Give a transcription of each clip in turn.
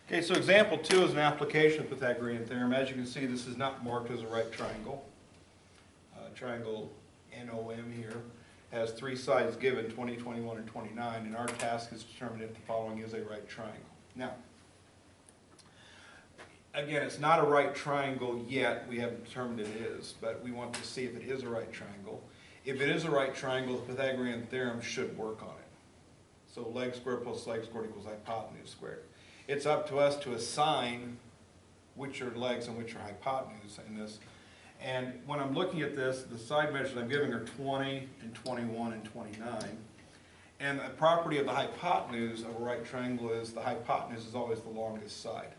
Okay, so example 2 is an application of Pythagorean theorem. As you can see, this is not marked as a right triangle. Triangle NOM here has three sides given, 20, 21, and 29, and our task is to determine if the following is a right triangle. Now, again, it's not a right triangle yet. We haven't determined it is, but we want to see if it is a right triangle. If it is a right triangle, the Pythagorean theorem should work on it. So leg squared plus leg squared equals hypotenuse squared. It's up to us to assign which are legs and which are hypotenuse in this. And when I'm looking at this, the side measures I'm giving are 20 and 21 and 29. And the property of the hypotenuse of a right triangle is the hypotenuse is always the longest side.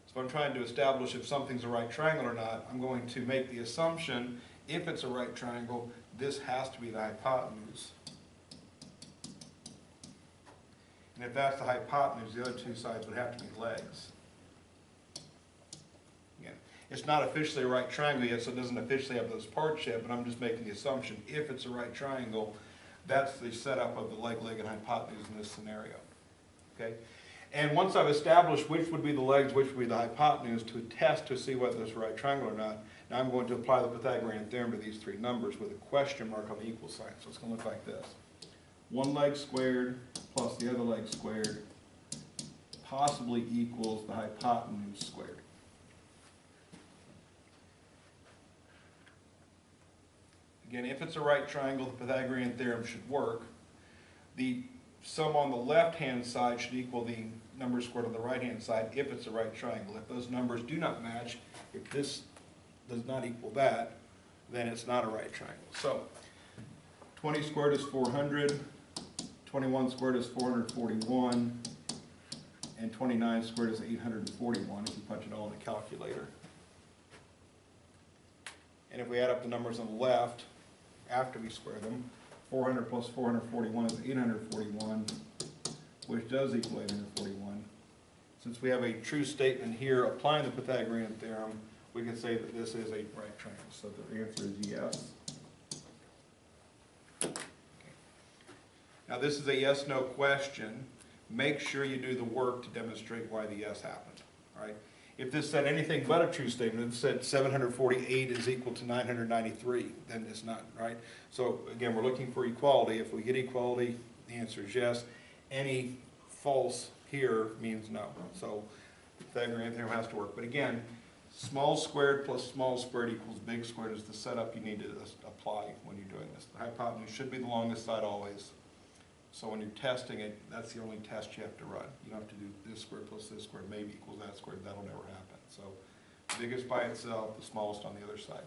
So if I'm trying to establish if something's a right triangle or not, I'm going to make the assumption, if it's a right triangle, this has to be the hypotenuse. And if that's the hypotenuse, the other two sides would have to be legs. Again, it's not officially a right triangle yet, so it doesn't officially have those parts yet, but I'm just making the assumption, if it's a right triangle, that's the setup of the leg, and hypotenuse in this scenario. Okay? And once I've established which would be the legs, which would be the hypotenuse, to test to see whether it's a right triangle or not, now I'm going to apply the Pythagorean theorem to these three numbers with a question mark on the equal sign. So it's going to look like this. One leg squared plus the other leg squared possibly equals the hypotenuse squared. Again, if it's a right triangle, the Pythagorean theorem should work. The sum on the left-hand side should equal the number squared on the right-hand side if it's a right triangle. If those numbers do not match, if this does not equal that, then it's not a right triangle. So 20 squared is 400, 21 squared is 441, and 29 squared is 841 if you punch it all in a calculator. And if we add up the numbers on the left, after we square them, 400 plus 441 is 841, which does equal 841. Since we have a true statement here applying the Pythagorean theorem, we can say that this is a right triangle. So the answer is yes. Okay. Now this is a yes-no question. Make sure you do the work to demonstrate why the yes happened. All right? If this said anything but a true statement, if it said 748 is equal to 993, then it's not, right? So again, we're looking for equality. If we get equality, the answer is yes. Any false here means no. So the Pythagorean theorem has to work. But again, small squared plus small squared equals big squared is the setup you need to apply when you're doing this. The hypotenuse should be the longest side always. So when you're testing it, that's the only test you have to run. You don't have to do this squared plus this squared maybe equals that squared. That'll never happen. So the biggest by itself, the smallest on the other side.